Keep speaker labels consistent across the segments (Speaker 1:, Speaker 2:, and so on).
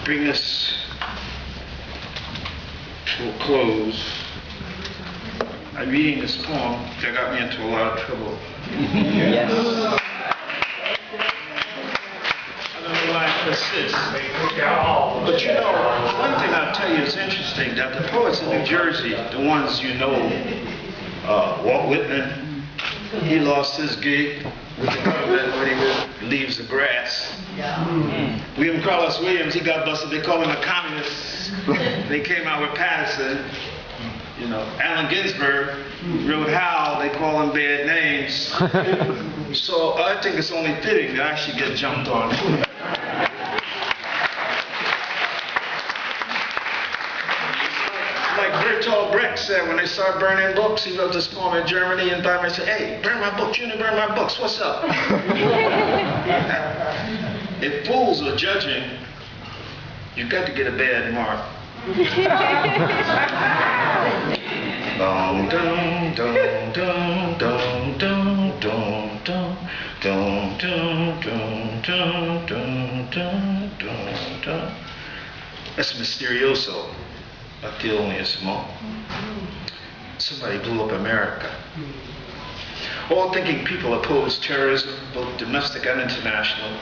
Speaker 1: Bring this to a close. I'm reading this poem that got me into a lot of trouble.
Speaker 2: Yes.
Speaker 1: I don't know why I persist. But you know, one thing I'll tell you is interesting, that the poets in New Jersey, the ones you know, Walt Whitman, he lost his gig with the government when he leaves the grass. William Carlos Williams, he got busted. They called him a communist. They came out with Patterson. You know, Allen Ginsberg wrote Hal. They call him bad names. So I think it's only fitting that I should get jumped on. Like Bertolt Brecht said, when they started burning books, he wrote this poem in Germany, and Weimar said, "Hey, burn my books, you didn't burn my books, what's up?" If fools are judging, you've got to get a bad mark. Dum dum dum dum dum dum dum dum dum dum dum dum dum dum dum. That's Mysterioso. I feel only a small. Somebody blew up America. All thinking people oppose terrorism, both domestic and international.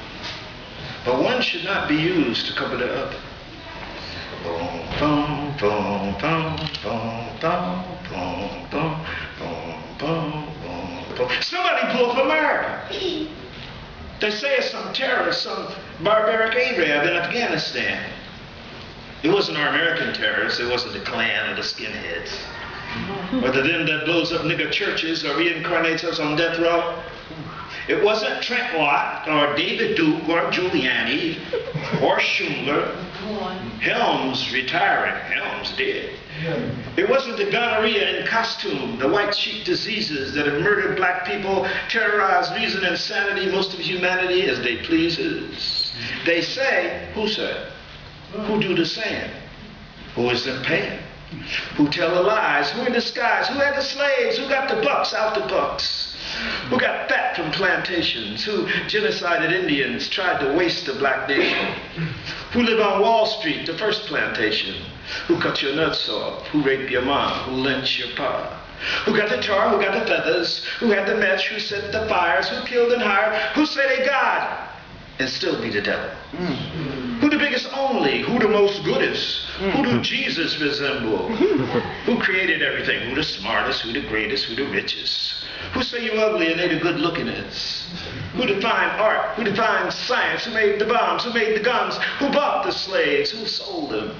Speaker 1: But one should not be used to cover the other. Boom, boom, boom, boom, boom, boom, boom, boom, boom, boom, boom. Somebody blew up America. They say it's some terrorist, some barbaric Arab in Afghanistan. It wasn't our American terrorists, it wasn't the Klan or the skinheads. Or the them that blows up nigger churches or reincarnates us on death row. It wasn't Trent Lott or David Duke or Giuliani or Schumer. Helms retiring, Helms dead. It wasn't the gonorrhea in costume, the white sheep diseases that have murdered black people, terrorized reason and sanity, most of humanity as they pleases. They say, who said? Who do the same? Who is the paying? Who tell the lies? Who in disguise? Who had the slaves? Who got the bucks out the bucks? Who got fat from plantations? Who genocided Indians, tried to waste the black nation? Who lived on Wall Street, the first plantation? Who cut your nuts off? Who raped your mom? Who lynched your pa? Who got the tar? Who got the feathers? Who had the match? Who set the fires? Who killed and hired? Who say they God and still be the devil? Who the biggest only? Who the most goodest? Who do Jesus resemble? Who created everything? Who the smartest? Who the greatest? Who the richest? Who say you ugly and they the good lookingest? Who defined art? Who defined science? Who made the bombs? Who made the guns? Who bought the slaves? Who sold them?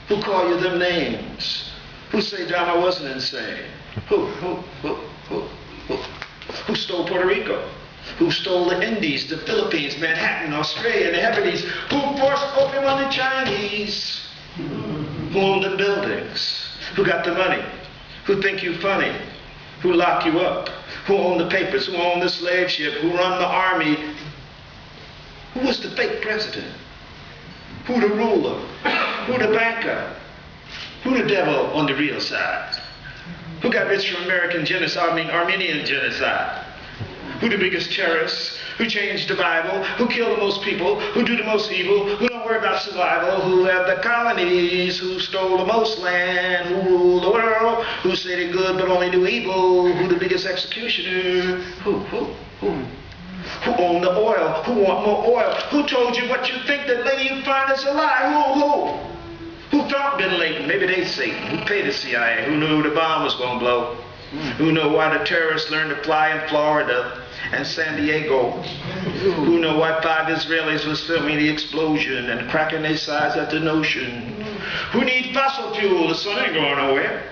Speaker 1: Who call you them names? Who say Donna wasn't insane? Who stole Puerto Rico? Who stole the Indies, the Philippines, Manhattan, Australia, the Hebrides? Who forced opium on the Chinese? Who owned the buildings? Who got the money? Who think you funny? Who lock you up? Who owned the papers? Who owned the slave ship? Who run the army? Who was the fake president? Who the ruler? Who the banker? Who the devil on the real side? Who got rich from American genocide, Armenian genocide? Who the biggest terrorists? Who changed the Bible? Who killed the most people? Who do the most evil? Who don't worry about survival? Who have the colonies? Who stole the most land? Who rule the world? Who say they're good but only do evil? Who the biggest executioner? Who own the oil? Who want more oil? Who told you what you think that lady you find is a lie? Who thought Bin Laden? Maybe they Satan. Who paid the CIA? Who knew the bomb was going to blow? Who know why the terrorists learned to fly in Florida and San Diego? Who know why 5 Israelis was filming the explosion and cracking their sides at the notion? Who need fossil fuel? The sun ain't going nowhere.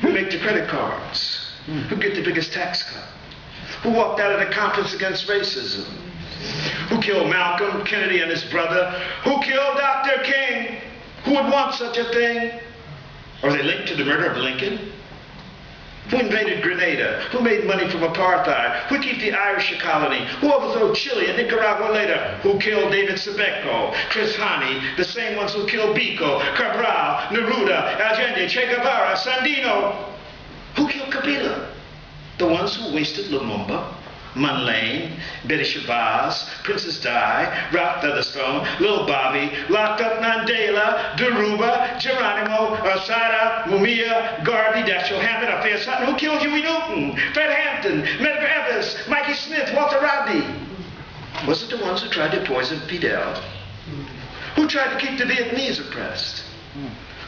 Speaker 1: Who make the credit cards? Who get the biggest tax cut? Who walked out of the conference against racism? Who killed Malcolm, Kennedy and his brother? Who killed Dr. King? Who would want such a thing? Are they linked to the murder of Lincoln? Who invaded Grenada? Who made money from apartheid? Who keep the Irish a colony? Who overthrew Chile and Nicaragua later? Who killed David Sebeco, Chris Hani, the same ones who killed Biko, Cabral, Neruda, Allende, Che Guevara, Sandino? Who killed Kabila? The ones who wasted Lumumba? Mun Lane, Betty Shabazz, Princess Di, Ralph Featherstone, Lil Bobby, Locked Up Mandela, Daruba, Geronimo, Asada, Mumia, Garvey, Dashiell Hammett, Althea Sutton, who killed Huey Newton, Fred Hampton, Medgar Evers, Mikey Smith, Walter Rodney. Was it the ones who tried to poison Fidel? Who tried to keep the Vietnamese oppressed?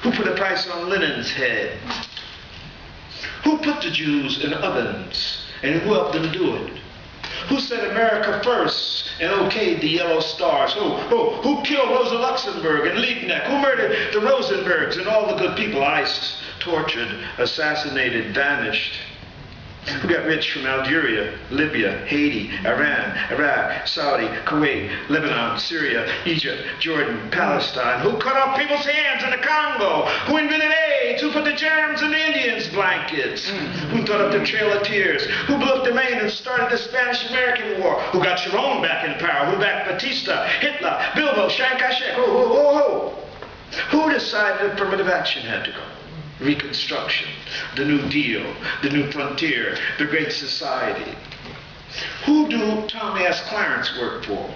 Speaker 1: Who put a price on Lenin's head? Who put the Jews in ovens and who helped them do it? Who said America first and okayed the yellow stars? Who killed Rosa Luxemburg and Liebknecht? Who murdered the Rosenbergs and all the good people iced, tortured, assassinated, vanished? Who got rich from Algeria, Libya, Haiti, Iran, Iraq, Saudi, Kuwait, Lebanon, Syria, Egypt, Jordan, Palestine? Who cut off people's hands in the Congo? Who invented AIDS? Who put the germs in the Indians' blankets? Who thought up the Trail of Tears? Who blew up the Maine and started the Spanish-American War? Who got Sharon back in power? Who backed Batista, Hitler, Bilbo, Chiang Kai-shek? Who decided affirmative action had to go? Reconstruction, the New Deal, the New Frontier, the Great Society. Who do Tommy S. Clarence work for?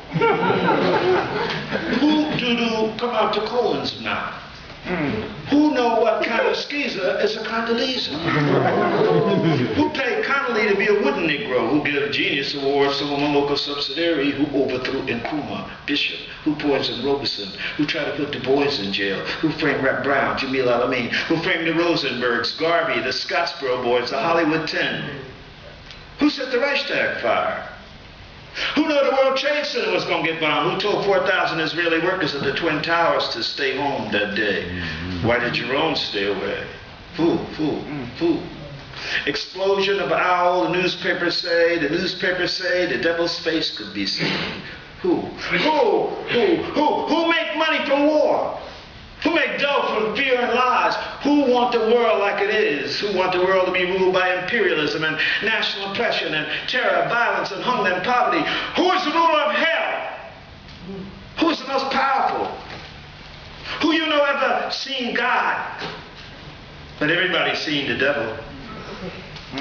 Speaker 1: Who do come out to Cohen's mouth? Who know what kind of skeezer is a Condoleezza? Who paid Connolly to be a wooden Negro? Who gave Genius Awards to a local subsidiary? Who overthrew Nkrumah, Bishop? Who poisoned Robeson? Who tried to put Du Bois in jail? Who framed Rap Brown, Jamil Al-Amin? Who framed the Rosenbergs, Garvey, the Scottsboro Boys, the Hollywood 10? Who set the Reichstag fire? Who knew the World Trade Center was going to get bombed? Who told 4,000 Israeli workers at the Twin Towers to stay home that day? Why did Jerome stay away? Who? Explosion of owl, the newspapers say, the devil's face could be seen. Who make money from war? Who make dough from fear and lies? Who want the world like it is? Who want the world to be ruled by imperialism and national oppression and terror, violence and hunger and poverty? Who is the ruler of hell? Who is the most powerful? Who you know ever seen God? But everybody's seen the devil.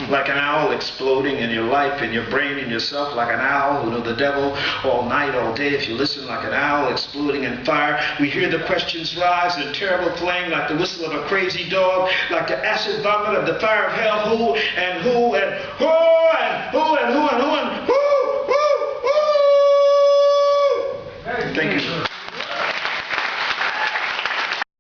Speaker 1: Like an owl exploding in your life, in your brain, in yourself, like an owl who know the devil all night, all day. If you listen like an owl exploding in fire, we hear the questions rise in terrible flame like the whistle of a crazy dog, like the acid vomit of the fire of hell. Who and who and who and who and who and who